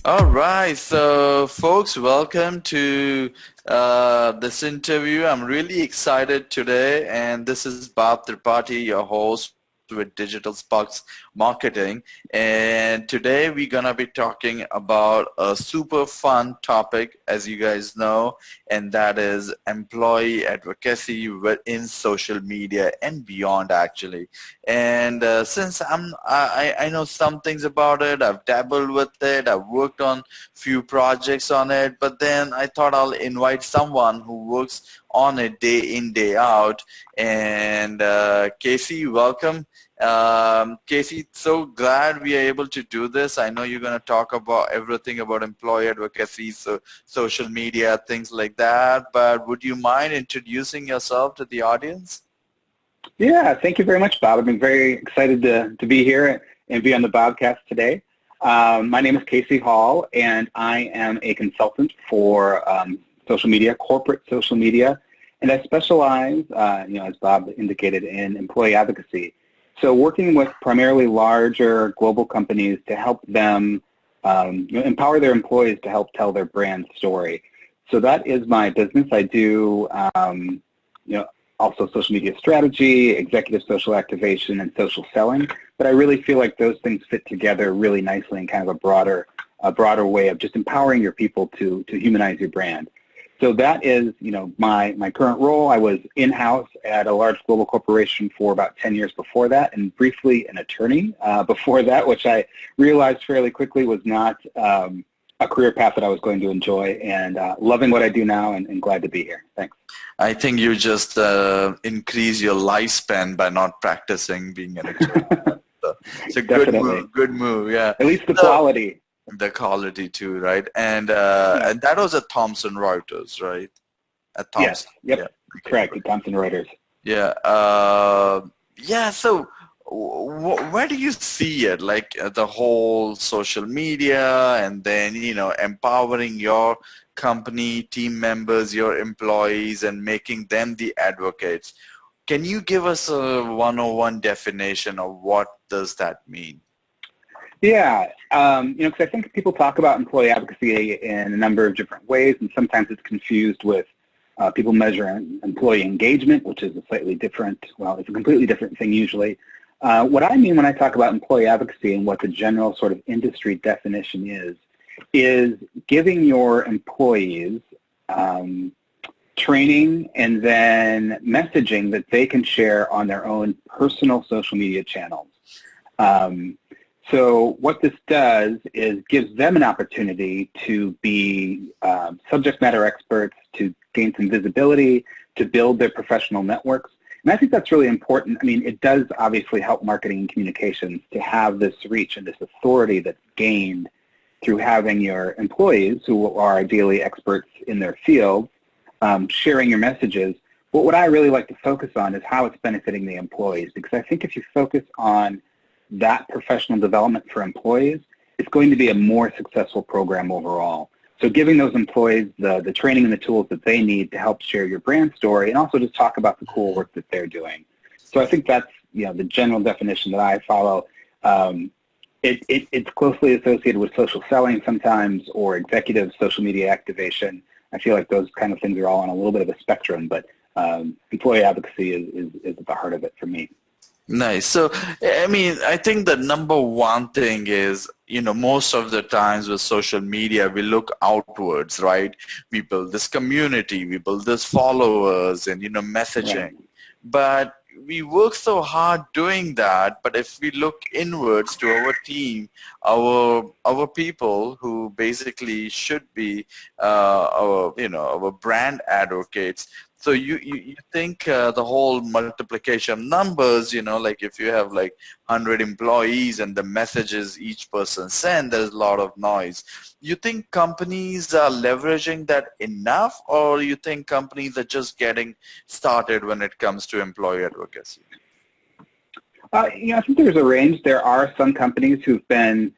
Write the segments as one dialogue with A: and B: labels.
A: All right, so folks, welcome to this interview. I'm really excited today, and this is Bob Tripathi, your host with Digital Sparx Marketing. And today we're going to be talking about a super fun topic, as you guys know, and that is employee advocacy within social media and beyond, actually. And since I know some things about it, I've dabbled with it, I've worked on few projects on it, but then I thought I'll invite someone who works on it day in, day out. And Casey, welcome. Casey, so glad we are able to do this. I know you're going to talk about everything about employee advocacy, so social media, things like that, but would you mind introducing yourself to the audience?
B: Yeah, thank you very much, Bob. I've been very excited to be here and be on the Bobcast today. My name is Casey Hall, and I am a consultant for social media, corporate social media, and I specialize, as Bob indicated, in employee advocacy. So working with primarily larger global companies to help them empower their employees to help tell their brand story. So that is my business. I do, also social media strategy, executive social activation, and social selling. But I really feel like those things fit together really nicely in kind of a broader way of just empowering your people to humanize your brand. So that is, my current role. I was in-house at a large global corporation for about 10 years before that, and briefly an attorney before that, which I realized fairly quickly was not a career path that I was going to enjoy, and loving what I do now, and glad to be here. Thanks.
A: I think you just increase your lifespan by not practicing being an attorney. So it's a good move, yeah.
B: At least the quality.
A: The quality too, right? And and that was at Thomson Reuters, right? At Thomson.
B: Yes, yep, yeah. Correct, at Thomson Reuters.
A: Yeah, yeah. So where do you see it? Like the whole social media, and then empowering your company, team members, your employees, and making them the advocates. Can you give us a 101 definition of what does that mean?
B: Yeah, because I think people talk about employee advocacy in a number of different ways, and sometimes it's confused with people measuring employee engagement, which is a slightly different, it's a completely different thing usually. What I mean when I talk about employee advocacy and what the general sort of industry definition is giving your employees training and then messaging that they can share on their own personal social media channels. So what this does is gives them an opportunity to be subject matter experts, to gain some visibility, to build their professional networks. And I think that's really important. I mean, it does obviously help marketing and communications to have this reach and this authority that's gained through having your employees, who are ideally experts in their field, sharing your messages. But what I really like to focus on is how it's benefiting the employees, because I think if you focus on that professional development for employees, it's going to be a more successful program overall. So giving those employees the training and the tools that they need to help share your brand story, and also just talk about the cool work that they're doing. So I think that's the general definition that I follow. It's closely associated with social selling sometimes, or executive social media activation. I feel like those kind of things are all on a little bit of a spectrum, but employee advocacy is at the heart of it for me.
A: Nice. So, I mean, I think the number one thing is, most of the times with social media, we look outwards, right? We build this community, we build this followers and, messaging. Right. But we work so hard doing that, but if we look inwards to our team, our people who basically should be our brand advocates. So you think the whole multiplication numbers, like if you have like 100 employees and the messages each person send, there's a lot of noise. You think companies are leveraging that enough, or you think companies are just getting started when it comes to employee advocacy?
B: I think there's a range. There are some companies who've been,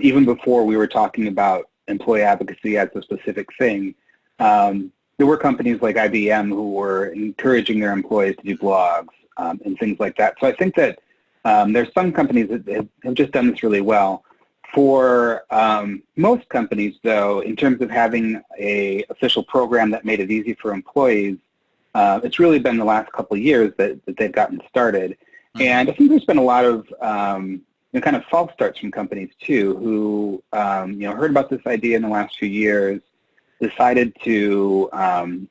B: even before we were talking about employee advocacy as a specific thing, there were companies like IBM who were encouraging their employees to do blogs and things like that. So I think that there's some companies that have just done this really well. For most companies, though, in terms of having a official program that made it easy for employees, it's really been the last couple of years that they've gotten started. Mm-hmm. And I think there's been a lot of kind of false starts from companies too, who heard about this idea in the last few years, decided to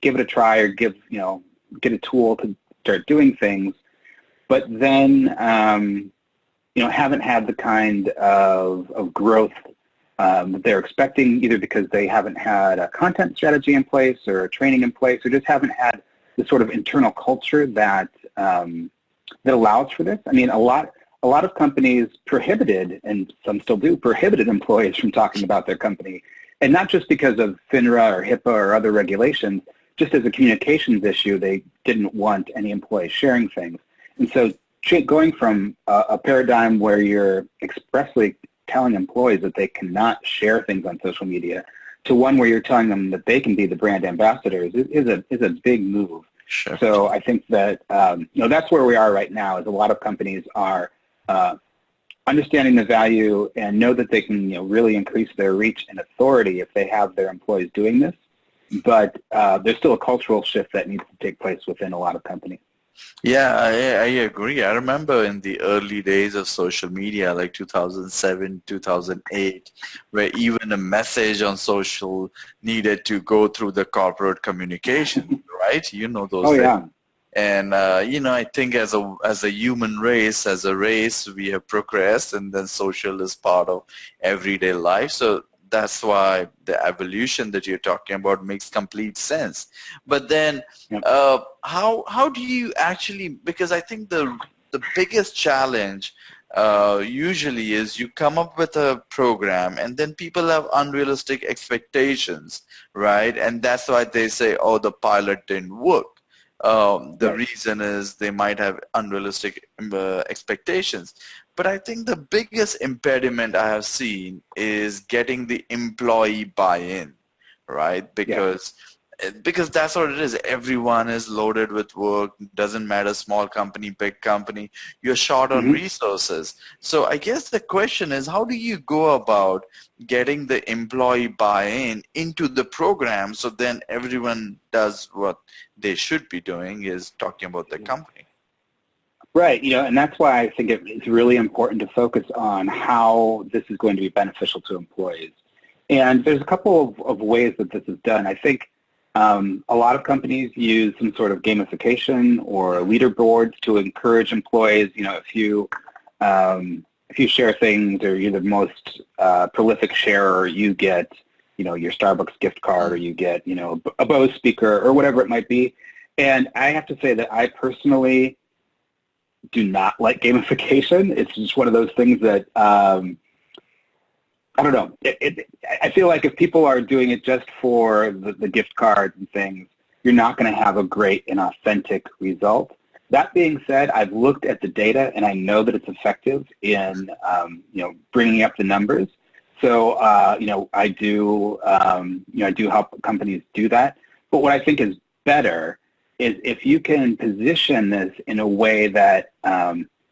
B: give it a try or get a tool to start doing things, but then haven't had the kind of growth that they're expecting, either because they haven't had a content strategy in place or a training in place, or just haven't had the sort of internal culture that that allows for this. I mean, a lot of companies prohibited, and some still do, prohibited employees from talking about their company, and not just because of FINRA or HIPAA or other regulations. Just as a communications issue, they didn't want any employees sharing things. And so going from a paradigm where you're expressly telling employees that they cannot share things on social media to one where you're telling them that they can be the brand ambassadors is a big move.
A: Sure.
B: So I think that that's where we are right now. Is a lot of companies are understanding the value and know that they can really increase their reach and authority if they have their employees doing this. But there's still a cultural shift that needs to take place within a lot of companies.
A: Yeah, I agree. I remember in the early days of social media, like 2007, 2008, where even a message on social needed to go through the corporate communication, right? You know those things.
B: Yeah.
A: And, I think as a human race, as a race, we have progressed, and then social is part of everyday life. So that's why the evolution that you're talking about makes complete sense. But then how do you actually, because I think the biggest challenge usually is you come up with a program and then people have unrealistic expectations, right? And that's why they say, oh, the pilot didn't work. The reason is they might have unrealistic expectations. But I think the biggest impediment I have seen is getting the employee buy-in, right? Because that's what it is. Everyone is loaded with work. Doesn't matter, small company, big company. You're short on resources. So I guess the question is, how do you go about getting the employee buy-in into the program so then everyone does what they should be doing, is talking about the company?
B: Right, and that's why I think it's really important to focus on how this is going to be beneficial to employees. And there's a couple of ways that this is done. I think a lot of companies use some sort of gamification or leaderboards to encourage employees. If you share things, or you're the most prolific sharer, you get your Starbucks gift card, or you get a Bose speaker, or whatever it might be. And I have to say that I personally do not like gamification. It's just one of those things that I don't know. I feel like if people are doing it just for the gift cards and things, you're not going to have a great and authentic result. That being said, I've looked at the data and I know that it's effective in bringing up the numbers. So I do help companies do that. But what I think is better is if you can position this in a way that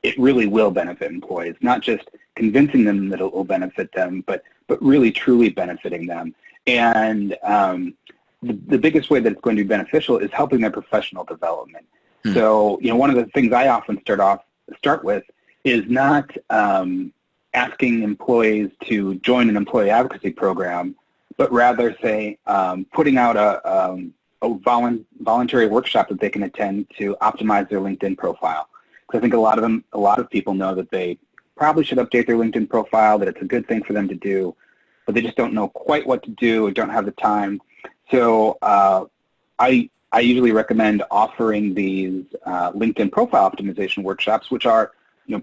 B: it really will benefit employees, not just convincing them that it will benefit them, but really truly benefiting them. And the biggest way that it's going to be beneficial is helping their professional development. So, one of the things I often start with is not asking employees to join an employee advocacy program, but rather say putting out a voluntary workshop that they can attend to optimize their LinkedIn profile. Because I think a lot of people know that they probably should update their LinkedIn profile, that it's a good thing for them to do, but they just don't know quite what to do or don't have the time. So I usually recommend offering these LinkedIn profile optimization workshops, which are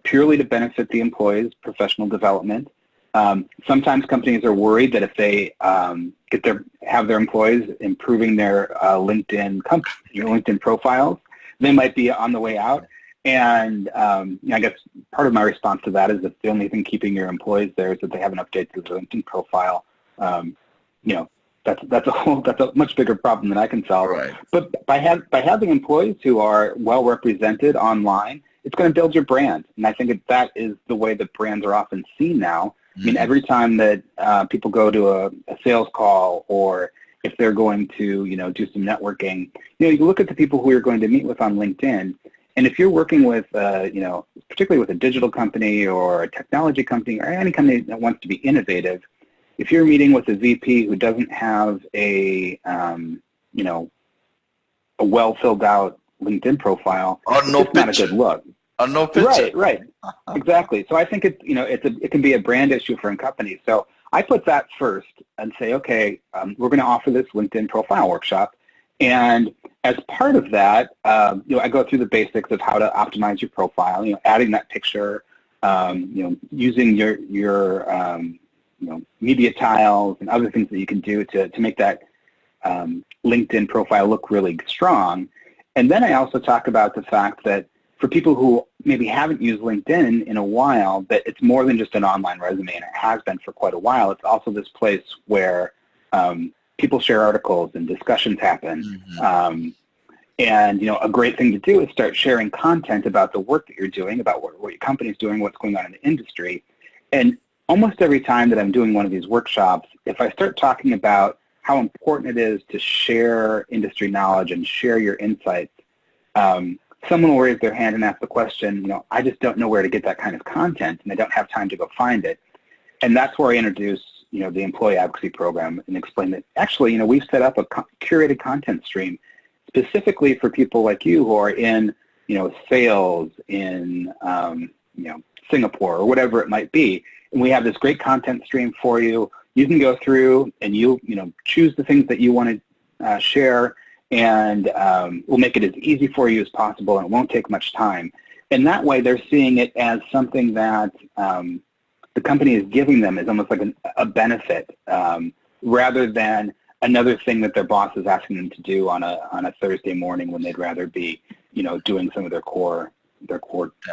B: purely to benefit the employee's professional development. Sometimes companies are worried that if they have their employees improving their LinkedIn profiles, they might be on the way out. And I guess part of my response to that is that the only thing keeping your employees there is that they haven't updated their LinkedIn profile. That's a much bigger problem than I can solve.
A: Right.
B: But by having employees who are well represented online, it's going to build your brand. And I think that is the way that brands are often seen now. I mean, every time that people go to a sales call, or if they're going to, do some networking, you look at the people who you're going to meet with on LinkedIn, and if you're working with, particularly with a digital company or a technology company or any company that wants to be innovative, if you're meeting with a VP who doesn't have a well filled out LinkedIn profile,
A: Or
B: it's
A: no
B: just not a
A: picture.
B: good look.
A: Or no picture.
B: Right, exactly. So I think it can be a brand issue for a company. So I put that first and say, okay, we're going to offer this LinkedIn profile workshop, and as part of that, I go through the basics of how to optimize your profile. Adding that picture, using your media tiles and other things that you can do to make that LinkedIn profile look really strong. And then I also talk about the fact that for people who maybe haven't used LinkedIn in a while, that it's more than just an online resume, and it has been for quite a while. It's also this place where people share articles and discussions happen. And a great thing to do is start sharing content about the work that you're doing, about what your company's doing, what's going on in the industry. And almost every time that I'm doing one of these workshops, if I start talking about how important it is to share industry knowledge and share your insights, someone will raise their hand and ask the question, I just don't know where to get that kind of content, and I don't have time to go find it. And that's where I introduce, the employee advocacy program, and explain that actually, we've set up a curated content stream specifically for people like you who are in, sales in, Singapore or whatever it might be. And we have this great content stream for you. You can go through and you choose the things that you want to share, and we'll make it as easy for you as possible, and it won't take much time. And that way they're seeing it as something that the company is giving them as almost like a benefit, rather than another thing that their boss is asking them to do on a Thursday morning when they'd rather be, doing some of their core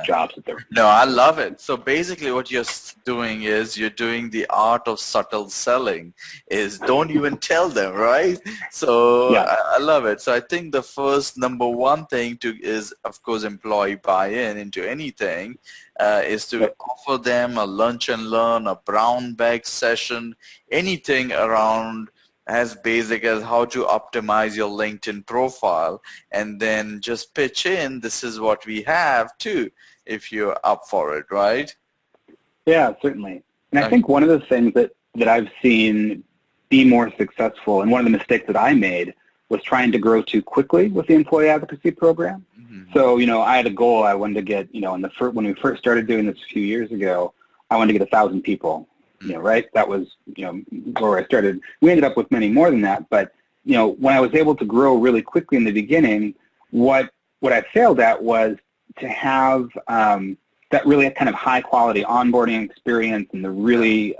B: jobs that they're.
A: No, I love it. So basically what you're doing is you're doing the art of subtle selling, is don't even tell them, right? So
B: Yeah.
A: I love it. So I think the first number one thing is, of course, employee buy-in into anything, is to offer them a lunch and learn, a brown bag session, anything around as basic as how to optimize your LinkedIn profile, and then just pitch in, this is what we have too, if you're up for it, right?
B: Yeah, certainly. And I think one of the things that I've seen be more successful, and one of the mistakes that I made, was trying to grow too quickly with the employee advocacy program. So, I had a goal. I wanted to get, when we first started doing this a few years ago, I wanted to get 1,000 people. Right? That was, where I started. We ended up with many more than that, but, when I was able to grow really quickly in the beginning, what I failed at was to have that really kind of high quality onboarding experience and the really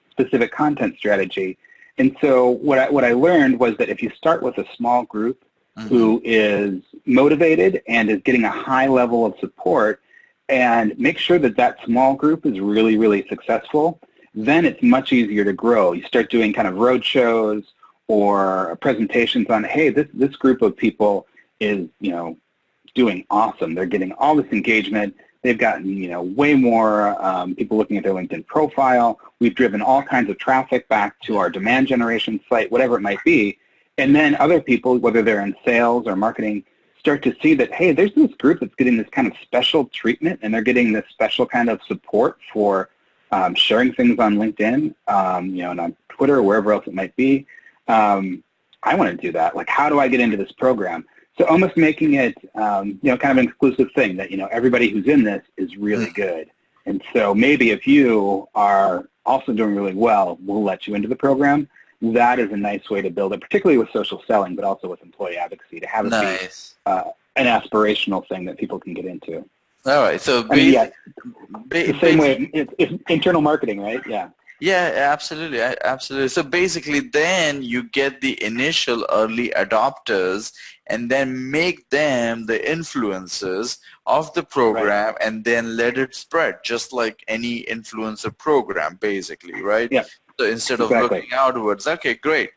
B: specific content strategy. And so what I learned was that if you start with a small group who is motivated and is getting a high level of support, and make sure that that small group is really, really successful, then it's much easier to grow. You start doing kind of road shows or presentations on, hey, this group of people is, doing awesome. They're getting all this engagement. They've gotten, way more people looking at their LinkedIn profile. We've driven all kinds of traffic back to our demand generation site, whatever it might be. And then other people, whether they're in sales or marketing, start to see that, hey, there's this group that's getting this kind of special treatment, and they're getting this special kind of support for sharing things on LinkedIn, and on Twitter or wherever else it might be. I want to do that. Like, how do I get into this program? So almost making it, kind of an exclusive thing that, everybody who's in this is really good. And so maybe if you are also doing really well, we'll let you into the program. That is a nice way to build it, particularly with social selling, but also with employee advocacy, to have it be an aspirational thing that people can get into.
A: All right. So
B: the same way, it's internal marketing, right? Yeah.
A: Yeah, absolutely. Absolutely. So basically then you get the initial early adopters and then make them the influencers of the program, and then let it spread, just like any influencer program, basically, right?
B: Yeah.
A: So instead of looking outwards, okay, great.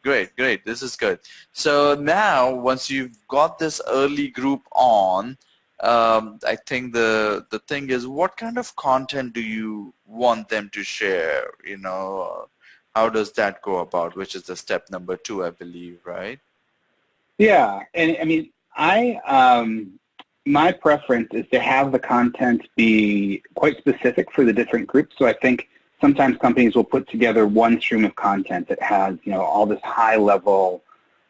A: This is good. So now once you've got this early group on, I think the thing is, what kind of content do you want them to share? You know, how does that go about? Which is the step number 2, I believe, right?
B: Yeah, and I mean, my preference is to have the content be quite specific for the different groups. So I think sometimes companies will put together one stream of content that has, you know, all this high-level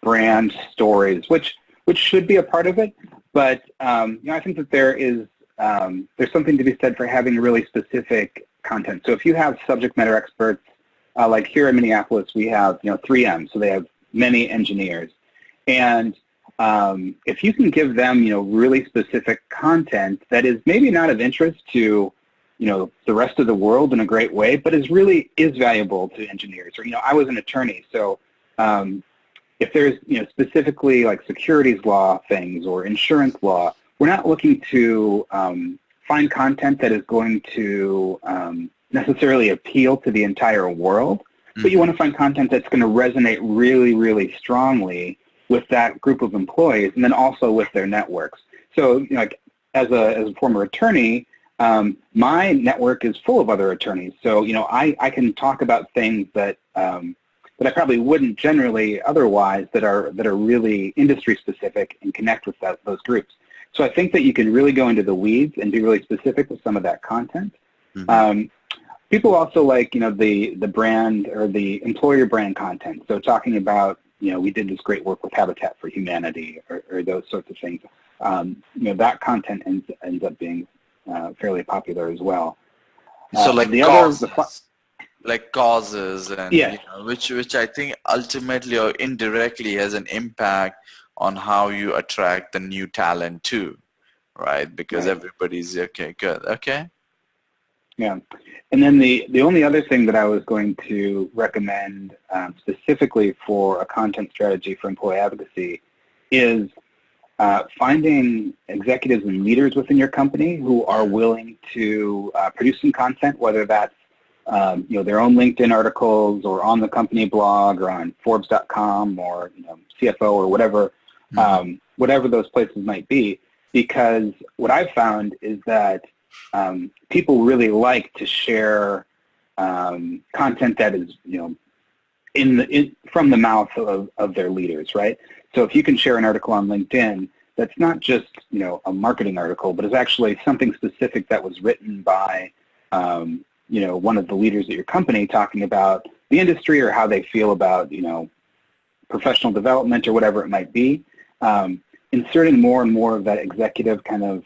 B: brand stories, which should be a part of it. But you know, I think that there's something to be said for having really specific content. So if you have subject matter experts, like here in Minneapolis, we have, you know, 3M, so they have many engineers, and if you can give them, you know, really specific content that is maybe not of interest to, you know, the rest of the world in a great way, but is valuable to engineers. Or, you know, I was an attorney, so if there's, you know, specifically like securities law things or insurance law, we're not looking to find content that is going to necessarily appeal to the entire world, but you want to find content that's going to resonate really, really strongly with that group of employees, and then also with their networks. So, you know, like as a former attorney, my network is full of other attorneys. So, you know, I can talk about things that that I probably wouldn't generally otherwise, that are really industry specific and connect with those groups. So I think that you can really go into the weeds and be really specific with some of that content. People also like, you know, the brand or the employer brand content. So talking about, you know, we did this great work with Habitat for Humanity, or those sorts of things. You know, that content ends up being fairly popular as well.
A: So like causes, and
B: yeah,
A: you know, which I think ultimately or indirectly has an impact on how you attract the new talent too, right? Because everybody's okay, good, okay.
B: Yeah, and then the only other thing that I was going to recommend specifically for a content strategy for employee advocacy is finding executives and leaders within your company who are willing to produce some content, whether that's you know, their own LinkedIn articles or on the company blog or on Forbes.com or, you know, CFO or whatever, whatever those places might be. Because what I've found is that people really like to share content that is, you know, from the mouth of their leaders, right? So if you can share an article on LinkedIn that's not just, you know, a marketing article, but is actually something specific that was written by, you know, one of the leaders at your company talking about the industry or how they feel about, you know, professional development or whatever it might be, inserting more and more of that executive kind of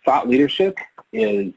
B: thought leadership is